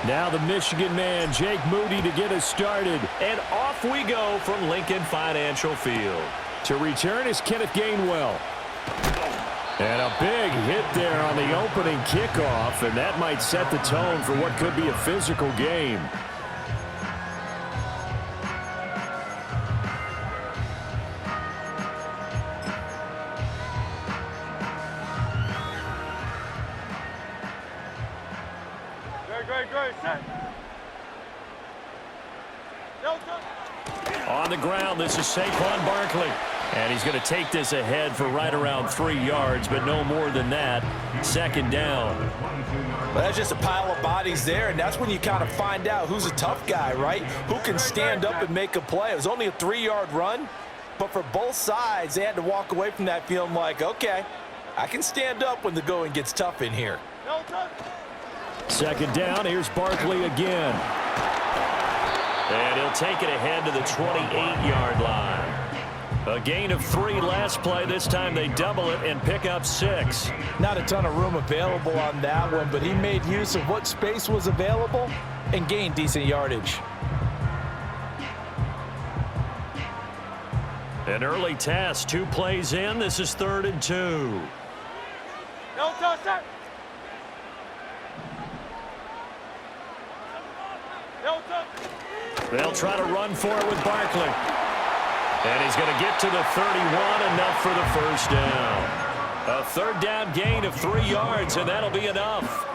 Now the Michigan man, Jake Moody, to get us started. And off we go from Lincoln Financial Field. To return is Kenneth Gainwell. And a big hit there on the opening kickoff, and that might set the tone for what could be a physical game. On the ground, this is Saquon Barkley. And he's going to take this ahead for right around 3 yards, but no more than that. Second down. Well, that's just a pile of bodies there, and that's when you kind of find out who's a tough guy, right? Who can stand up and make a play. It was only a 3-yard run, but for both sides, they had to walk away from that feeling like, okay, I can stand up when the going gets tough in here. Second down, here's Barkley again. And he'll take it ahead to the 28-yard line. A gain of 3 last play. This time they double it and pick up 6. Not a ton of room available on that one, but he made use of what space was available and gained decent yardage. An early task, 2 plays in. This is 3rd and 2. No touchdown. No touchdown. They'll try to run for it with Barkley. And he's going to get to the 31, enough for the first down. A 3rd down gain of 3 yards, and that'll be enough.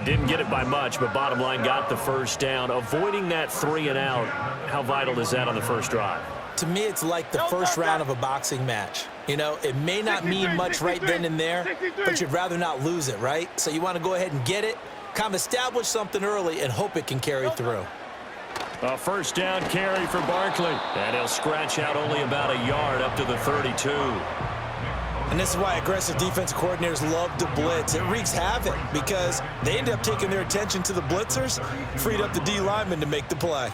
Didn't get it by much, but bottom line got the first down. Avoiding that 3 and out, how vital is that on the first drive? To me, it's like the first round of a boxing match. You know, it may not mean much right then and there, but you'd rather not lose it, right? So you want to go ahead and get it, kind of establish something early, and hope it can carry through. A first down carry for Barkley. And he'll scratch out only about a yard up to the 32. And this is why aggressive defensive coordinators love to blitz. It wreaks havoc because they end up taking their attention to the blitzers, freed up the D lineman to make the play.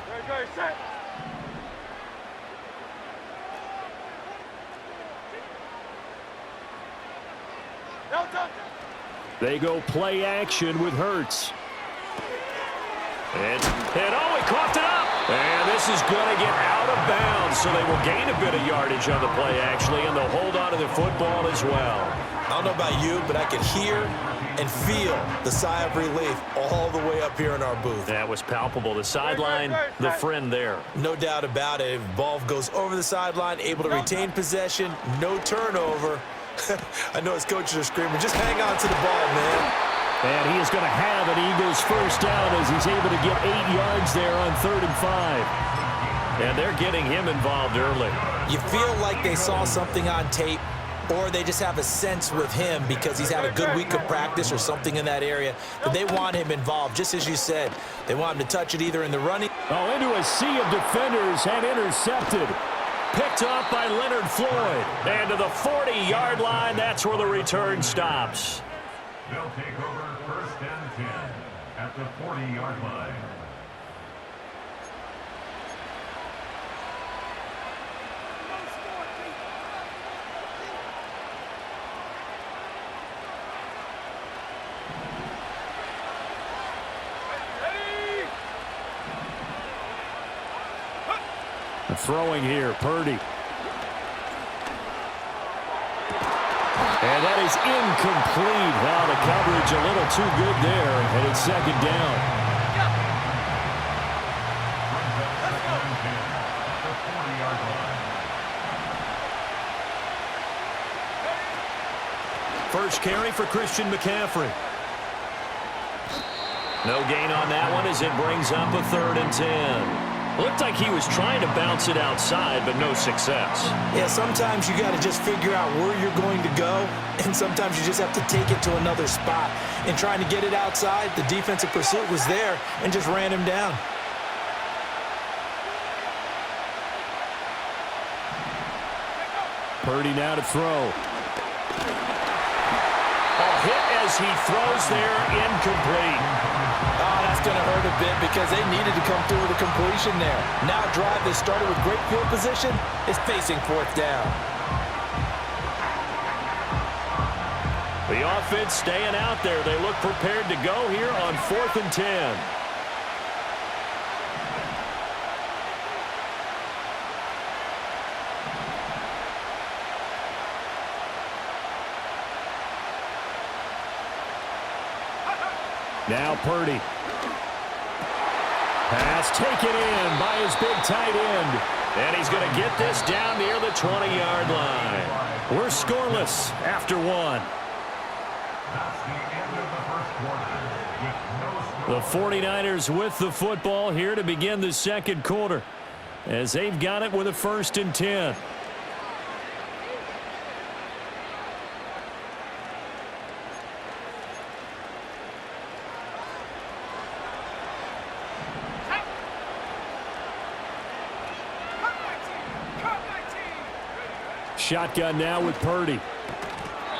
They go play action with Hurts. And oh, he coughed it up. And this is going to get out of bounds, so they will gain a bit of yardage on the play, actually, and they'll hold on to the football as well. I don't know about you, but I could hear and feel the sigh of relief all the way up here in our booth. That was palpable. The sideline, the friend there. No doubt about it. Ball goes over the sideline, able to retain possession, no turnover. I know his coaches are screaming, just hang on to the ball, man. And he is going to have an Eagles first down as he's able to get 8 yards there on 3rd and 5. And they're getting him involved early. You feel like they saw something on tape, or they just have a sense with him because he's had a good week of practice or something in that area that they want him involved. Just as you said, they want him to touch it either in the running. Oh, into a sea of defenders and intercepted. Picked off by Leonard Floyd. And to the 40-yard line, that's where the return stops. They'll take over 1st and 10 at the 40-yard line. Throwing here, Purdy. And that is incomplete. Wow, the coverage a little too good there, and it's 2nd down. First carry for Christian McCaffrey. No gain on that one as it brings up a 3rd and 10. Looked like he was trying to bounce it outside, but no success. Yeah, sometimes you got to just figure out where you're going to go, and sometimes you just have to take it to another spot. And trying to get it outside, the defensive pursuit was there and just ran him down. Purdy now to throw. A hit as he throws there, incomplete. Oh, that's going to hurt a bit because they needed to come through with a completion there. Now a drive that started with great field position is facing 4th down. The offense staying out there. They look prepared to go here on 4th and 10. Now Purdy. Pass taken in by his big tight end. And he's going to get this down near the 20-yard line. We're scoreless after one. That's the end of the first quarter with no score. The 49ers with the football here to begin the second quarter, as they've got it with a 1st and 10. Shotgun now with Purdy.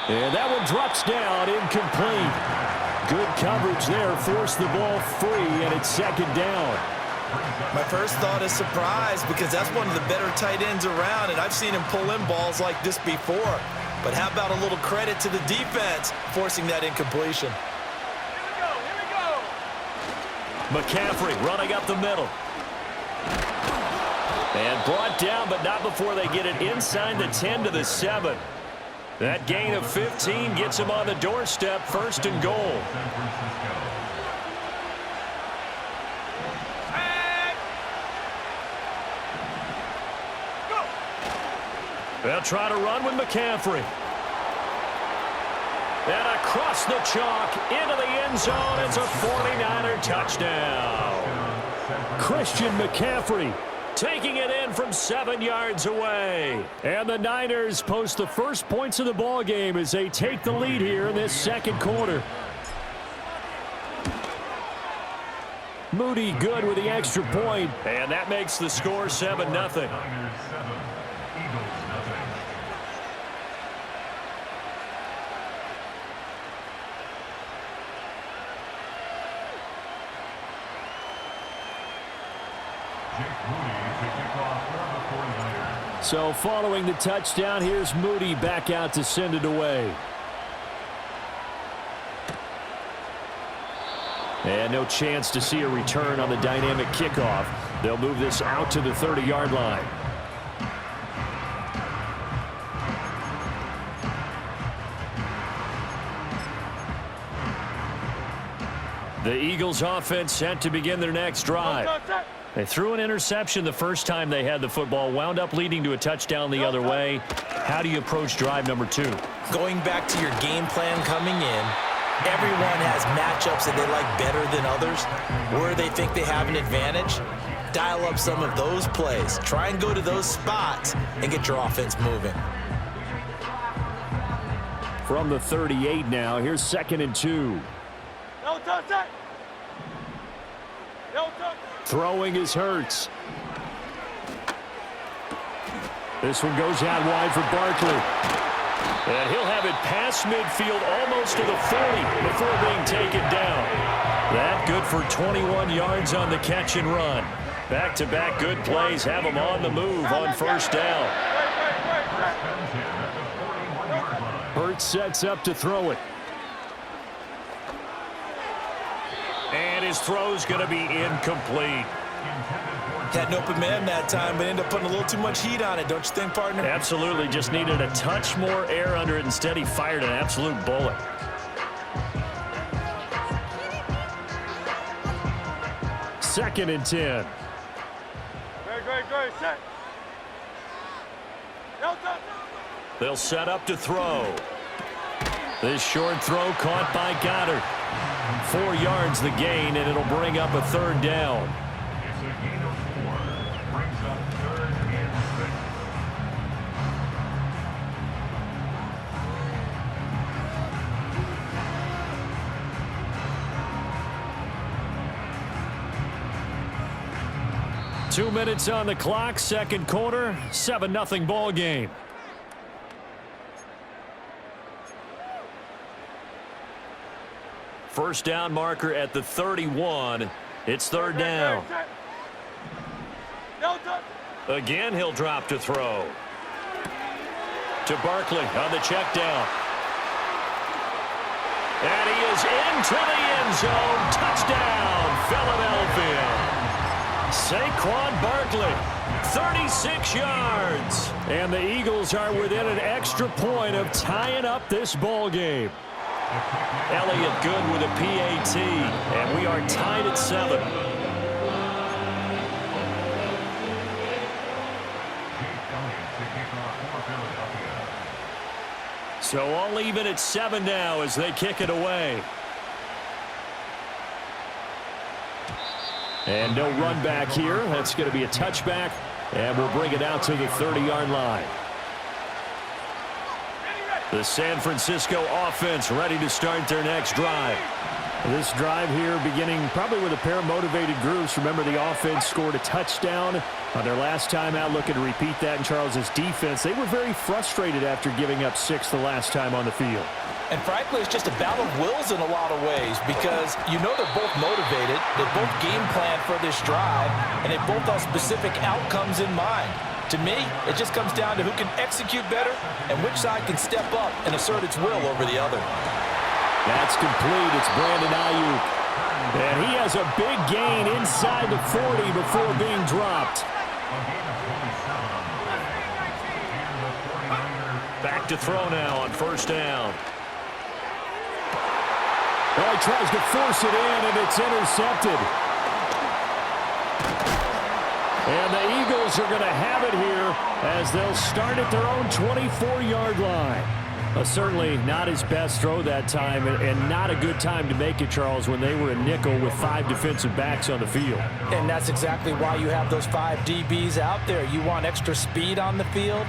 And that one drops down, incomplete. Good coverage there, forced the ball free, and it's 2nd down. My first thought is surprise, because that's one of the better tight ends around, and I've seen him pull in balls like this before. But how about a little credit to the defense forcing that incompletion? Here we go. McCaffrey running up the middle. And brought down, but not before they get it inside the 10 to the 7. That gain of 15 gets him on the doorstep, 1st and goal. San Francisco. They'll try to run with McCaffrey. And across the chalk into the end zone. It's a 49er touchdown. Christian McCaffrey Taking it in from 7 yards away. And the Niners post the first points of the ball game as they take the lead here in this second quarter. Moody good with the extra point. And that makes the score 7-0. Niners 7, Eagles nothing. So following the touchdown, here's Moody back out to send it away. And no chance to see a return on the dynamic kickoff. They'll move this out to the 30-yard line. The Eagles offense set to begin their next drive. They threw an interception the first time they had the football, wound up leading to a touchdown the other way. How do you approach drive number 2? Going back to your game plan coming in, everyone has matchups that they like better than others. Where they think they have an advantage, dial up some of those plays. Try and go to those spots and get your offense moving. From the 38 now, here's 2nd and 2. No touch that. No touch. Throwing is Hurts. This one goes out wide for Barkley. And he'll have it past midfield almost to the 40 before being taken down. That good for 21 yards on the catch and run. Back-to-back good plays have him on the move on first down. Hurts sets up to throw it. And his throw's going to be incomplete. Had an open man that time, but ended up putting a little too much heat on it, don't you think, partner? Absolutely. Just needed a touch more air under it. Instead, he fired an absolute bullet. Second and 10. Great. Set. No touch. They'll set up to throw. This short throw caught by Goddard. 4 yards the gain, and it'll bring up a 3rd down. It's a gain of 4. Brings up 3rd and 6. 2 minutes on the clock, second quarter, 7-0 ball game. First down marker at the 31. It's 3rd down. No touch. Again, he'll drop to throw. To Barkley on the check down. And he is into the end zone. Touchdown, Philadelphia. Saquon Barkley, 36 yards. And the Eagles are within an extra point of tying up this ball game. Elliott good with a PAT PAT, and we are tied at 7. So all even at 7 now as they kick it away. And no run back here. That's going to be a touchback, and we'll bring it out to the 30-yard line. The San Francisco offense ready to start their next drive. This drive here beginning probably with a pair of motivated groups. Remember, the offense scored a touchdown on their last time out, looking to repeat that in Charles' defense. They were very frustrated after giving up 6 the last time on the field. And frankly, it's just a battle of wills in a lot of ways because you know they're both motivated, they both game plan for this drive, and they both have specific outcomes in mind. To me, it just comes down to who can execute better and which side can step up and assert its will over the other. That's complete. It's Brandon Ayuk. And he has a big gain inside the 40 before being dropped. Back to throw now on first down. Well, he tries to force it in, and it's intercepted. And the Eagles are going to have it here as they'll start at their own 24-yard line. Certainly not his best throw that time, and not a good time to make it, Charles, when they were a nickel with 5 defensive backs on the field. And that's exactly why you have those 5 DBs out there. You want extra speed on the field,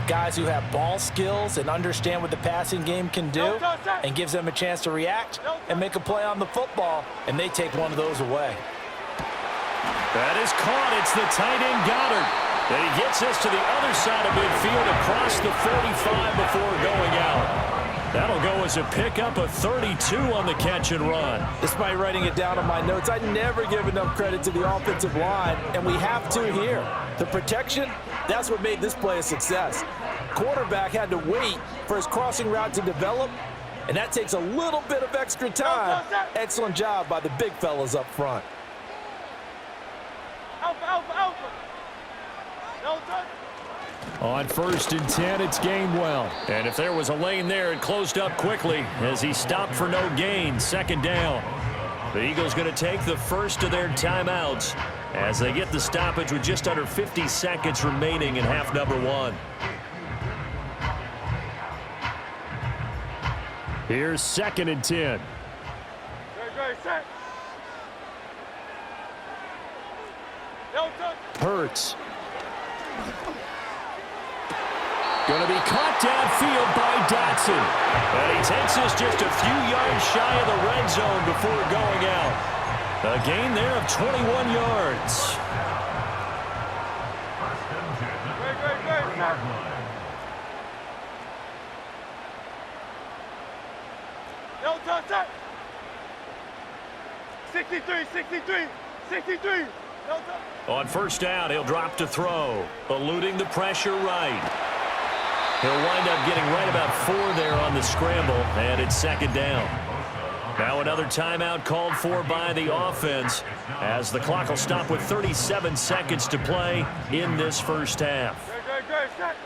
guys who have ball skills and understand what the passing game can do, and gives them a chance to react and make a play on the football, and they take one of those away. That is caught. It's the tight end Goddard. And he gets this to the other side of midfield across the 45 before going out. That'll go as a pickup of 32 on the catch and run. Despite writing it down on my notes, I never give enough credit to the offensive line, and we have to here. The protection, that's what made this play a success. Quarterback had to wait for his crossing route to develop, and that takes a little bit of extra time. Excellent job by the big fellas up front. Alpha, alpha, alpha. No touch. On 1st and 10, it's Gainwell. And if there was a lane there, it closed up quickly as he stopped for no gain. 2nd down. The Eagles going to take the first of their timeouts as they get the stoppage with just under 50 seconds remaining in half number 1. Here's 2nd and 10. Great, set. No touch. Hurts. Going to be caught downfield by Dotson. And he takes us just a few yards shy of the red zone before going out. A gain there of 21 yards. Great. No touch. 63. No touch. On 1st down, he'll drop to throw, eluding the pressure right. He'll wind up getting right about 4 there on the scramble, and it's 2nd down. Now another timeout called for by the offense as the clock will stop with 37 seconds to play in this first half. Great, set.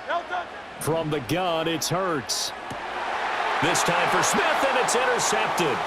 No touch. From the gun, it's Hurts. This time for Smith, and it's intercepted.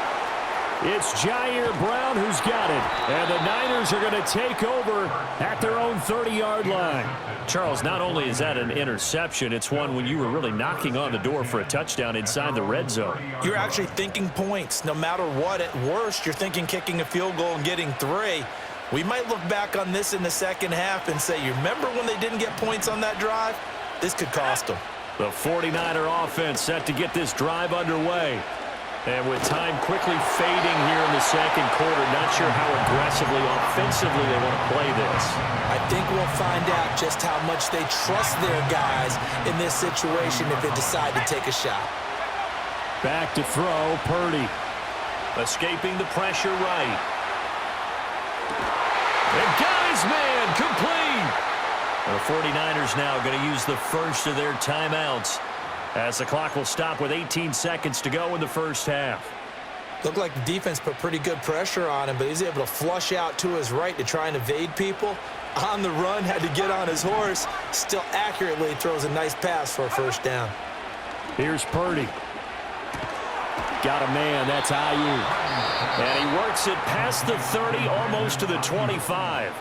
It's Jair Brown who's got it. And the Niners are going to take over at their own 30-yard line. Charles, not only is that an interception, it's one when you were really knocking on the door for a touchdown inside the red zone. You're actually thinking points. No matter what, at worst, you're thinking kicking a field goal and getting 3. We might look back on this in the second half and say, you remember when they didn't get points on that drive? This could cost them. The 49er offense set to get this drive underway. And with time quickly fading here in the second quarter, not sure how aggressively, offensively they want to play this. I think we'll find out just how much they trust their guys in this situation if they decide to take a shot. Back to throw, Purdy. Escaping the pressure right. And got his man, complete. The 49ers now going to use the first of their timeouts as the clock will stop with 18 seconds to go in the first half. Looked like the defense put pretty good pressure on him, but he's able to flush out to his right to try and evade people. On the run, had to get on his horse. Still accurately throws a nice pass for a first down. Here's Purdy. Got a man, that's Ayuk. And he works it past the 30, almost to the 25.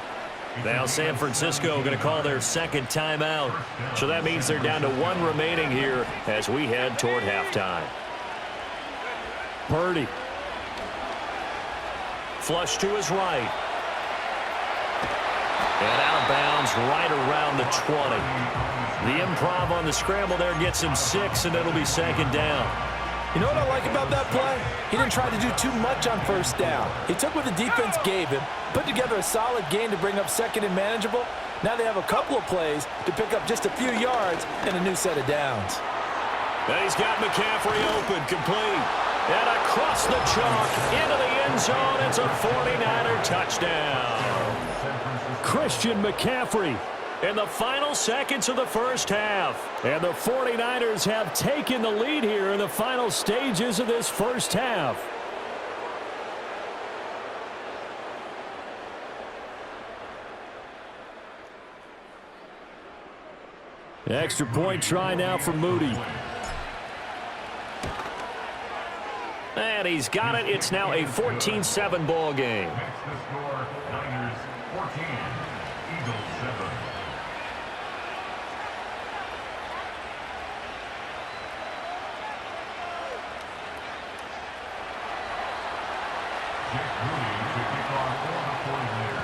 Now San Francisco going to call their second timeout. So that means they're down to 1 remaining here as we head toward halftime. Purdy. Flush to his right. And out of bounds right around the 20. The improv on the scramble there gets him 6, and it'll be second down. You know what I like about that play? He didn't try to do too much on first down. He took what the defense gave him, put together a solid gain to bring up second and manageable. Now they have a couple of plays to pick up just a few yards and a new set of downs. And he's got McCaffrey open, complete. And across the chalk, into the end zone, it's a 49er touchdown. Christian McCaffrey. In the final seconds of the first half. And the 49ers have taken the lead here in the final stages of this first half. Extra point try now for Moody. And he's got it. It's now a 14-7 ball game. Makes the score Niners 14, Eagles 7. Jake Moody to kick off for the 49ers.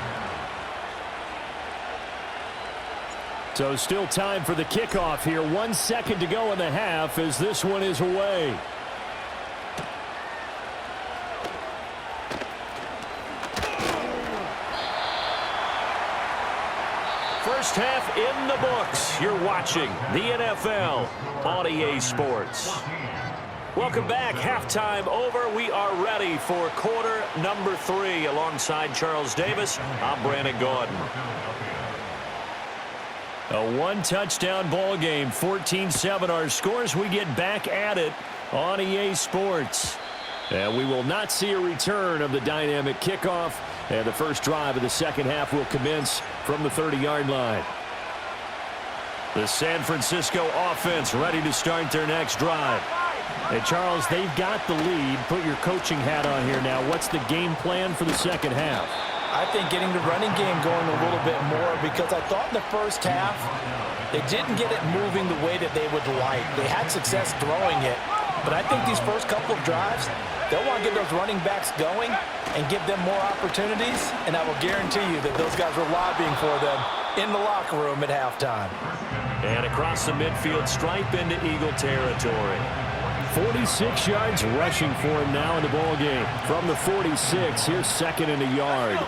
So still time for the kickoff here. 1 second to go in the half as this one is away. First half in the books. You're watching the NFL on EA Sports. Welcome back. Halftime over. We are ready for quarter number 3. Alongside Charles Davis, I'm Brandon Gaudin. A one-touchdown ball game, 14-7 our scores. We get back at it on EA Sports. And we will not see a return of the dynamic kickoff. And the first drive of the second half will commence from the 30-yard line. The San Francisco offense ready to start their next drive. Hey, Charles, they've got the lead. Put your coaching hat on here now. What's the game plan for the second half? I think getting the running game going a little bit more, because I thought in the first half they didn't get it moving the way that they would like. They had success throwing it, but I think these first couple of drives, they'll want to get those running backs going and give them more opportunities, and I will guarantee you that those guys were lobbying for them in the locker room at halftime. And across the midfield stripe into Eagle territory. 46 yards rushing for him now in the ball game. From the 46, here's second and a yard.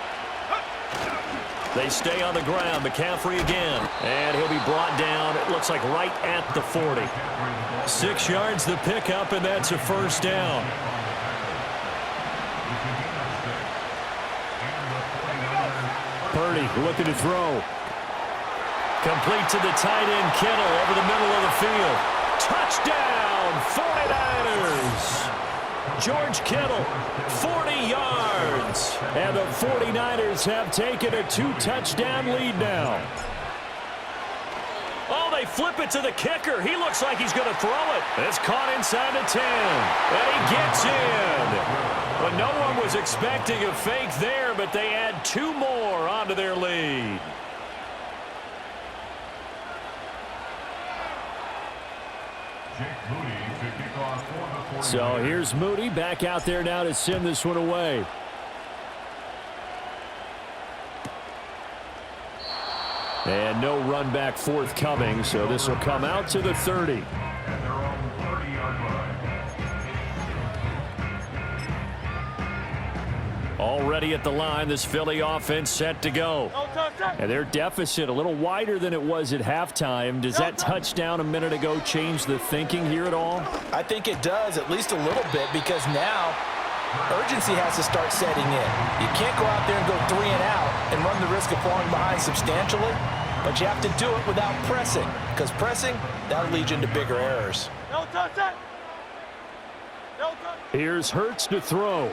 They stay on the ground. McCaffrey again. And he'll be brought down, it looks like right at the 40. 6 yards the pickup, and that's a first down. Purdy looking to throw. Complete to the tight end, Kittle, over the middle of the field. Touchdown, 49ers. George Kittle, 40 yards. And the 49ers have taken a 2-touchdown lead now. Oh, they flip it to the kicker. He looks like he's going to throw it. It's caught inside the 10. And he gets in. But no one was expecting a fake there, but they add 2 more onto their lead. So here's Moody back out there now to send this one away. And no run back forthcoming, so this will come out to the 30. Already at the line, this Philly offense set to go. And their deficit a little wider than it was at halftime. Does that touchdown a minute ago change the thinking here at all? I think it does, at least a little bit, because now urgency has to start setting in. You can't go out there and go 3 and out and run the risk of falling behind substantially, but you have to do it without pressing, because pressing, that'll lead you into bigger errors. No touch. Here's Hurts to throw.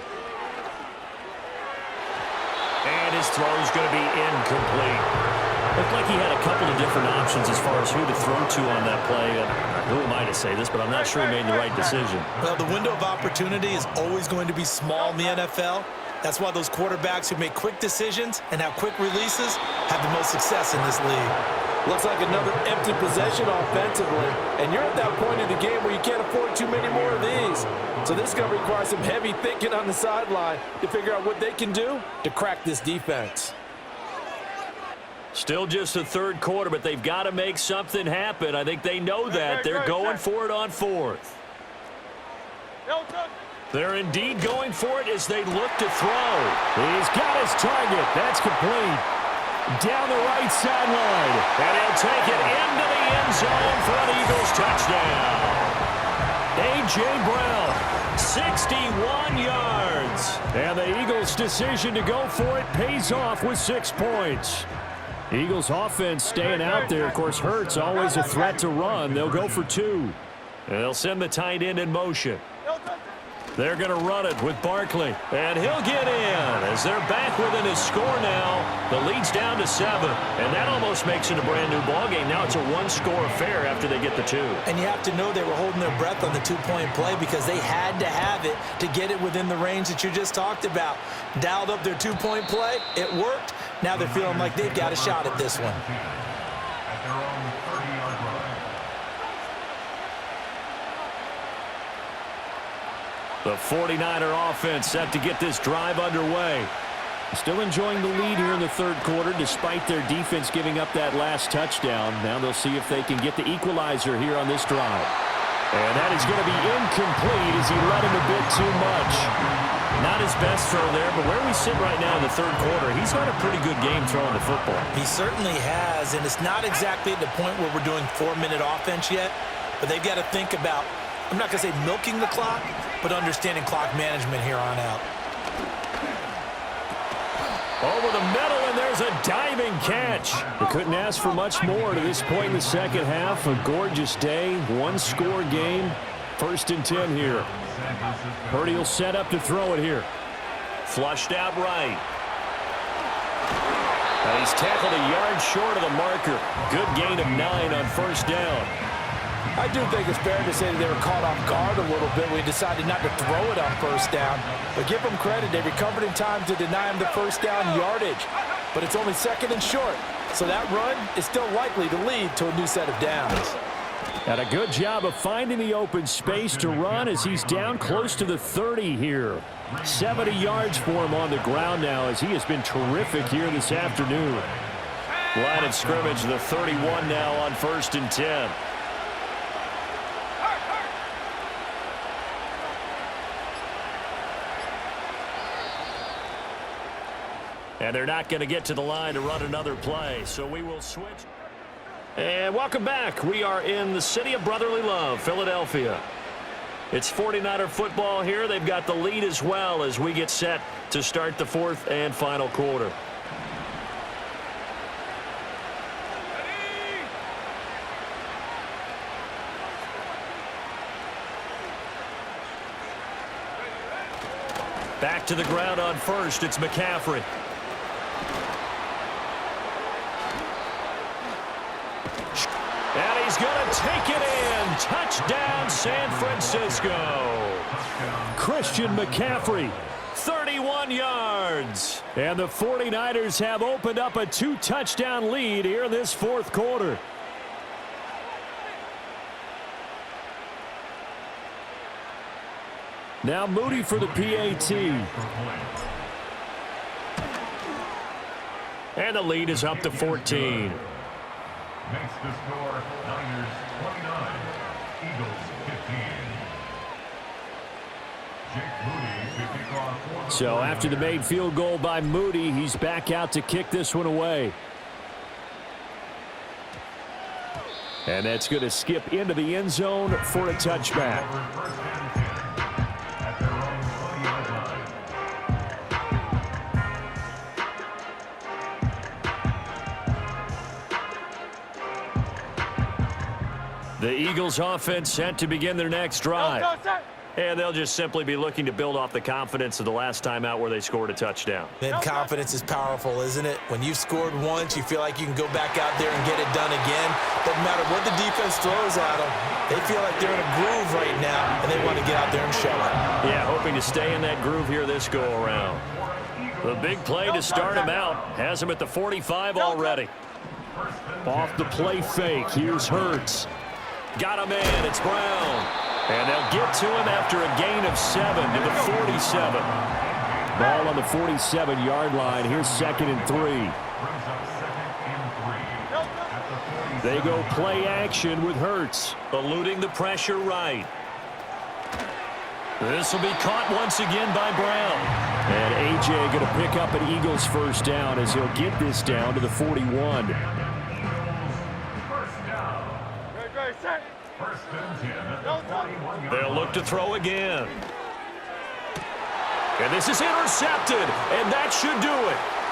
And his throw's going to be incomplete. Looked like he had a couple of different options as far as who to throw to on that play. Who am I to say this, but I'm not sure he made the right decision. Well, the window of opportunity is always going to be small in the NFL. That's why those quarterbacks who make quick decisions and have quick releases have the most success in this league. Looks like another empty possession offensively, and you're at that point in the game where you can't afford too many more of these. So this is going to require some heavy thinking on the sideline to figure out what they can do to crack this defense. Still just the third quarter, but they've got to make something happen. I think they know that. They're going for it on fourth. No touch. They're indeed going for it as they look to throw. He's got his target. That's complete. Down the right sideline. And he'll take it into the end zone for an Eagles touchdown. A.J. Brown, 61 yards. And the Eagles' decision to go for it pays off with 6 points. Eagles offense staying out there. Of course, Hurts always a threat to run. They'll go for 2. They'll send the tight end in motion. No touch. They're going to run it with Barkley. And he'll get in as they're back within his score now. The lead's down to 7, and that almost makes it a brand-new ballgame. Now it's a one-score affair after they get the 2. And you have to know they were holding their breath on the two-point play because they had to have it to get it within the range that you just talked about. Dialed up their two-point play. It worked. Now they're feeling like they've got a shot at this one. At their own 30-yard line. The 49er offense set to get this drive underway. Still enjoying the lead here in the third quarter despite their defense giving up that last touchdown. Now they'll see if they can get the equalizer here on this drive. And that is going to be incomplete as he led him a bit too much. Not his best throw there, but where we sit right now in the third quarter, he's had a pretty good game throwing the football. He certainly has, and it's not exactly at the point where we're doing 4-minute offense yet, but they've got to think about, I'm not going to say milking the clock, but understanding clock management here on out. Over the middle, and there's a diving catch. They couldn't ask for much more to this point in the second half. A gorgeous day, one-score game. 1st and 10 here. Purdy will set up to throw it here. Flushed out right. And he's tackled a yard short of the marker. Good gain of 9 on 1st down. I do think it's fair to say that they were caught off guard a little bit when he decided not to throw it on 1st down. But give them credit, they recovered in time to deny him the 1st down yardage. But it's only 2nd and short, so that run is still likely to lead to a new set of downs. And a good job of finding the open space to run as he's down close to the 30 here. 70 yards for him on the ground now as he has been terrific here this afternoon. Line of scrimmage, the 31 now on 1st and 10. And they're not going to get to the line to run another play, so we will switch. And welcome back. We are in the city of brotherly love, Philadelphia. It's 49er football here. They've got the lead as well as we get set to start the 4th and final quarter. Back to the ground on 1st. It's McCaffrey. And he's going to take it in. Touchdown, San Francisco. Christian McCaffrey. 31 yards. And the 49ers have opened up a 2-touchdown lead here in this 4th quarter. Now Moody for the PAT. And the lead is up to 14. Makes the score Niners 29, Eagles 15. Jake Moody to kick off. So after the made field goal by Moody, he's back out to kick this one away. And that's going to skip into the end zone for a touchback. First and 10 at their own 20-yard line. The Eagles offense set to begin their next drive. And they'll just simply be looking to build off the confidence of the last time out where they scored a touchdown. Then confidence is powerful, isn't it? When you've scored once, you feel like you can go back out there and get it done again. Doesn't matter what the defense throws at them. They feel like they're in a groove right now, and they want to get out there and show it. Yeah, hoping to stay in that groove here this go-around. The big play to start him out has him at the 45 already. Off the play fake, here's Hurts. Got him in, it's Brown. And they'll get to him after a gain of 7 to the 47. Ball on the 47-yard line. Here's 2nd and 3. They go play action with Hurts. Eluding the pressure right. This will be caught once again by Brown. And A.J. going to pick up an Eagles first down as he'll get this down to the 41. They'll look to throw again. And this is intercepted, and that should do it.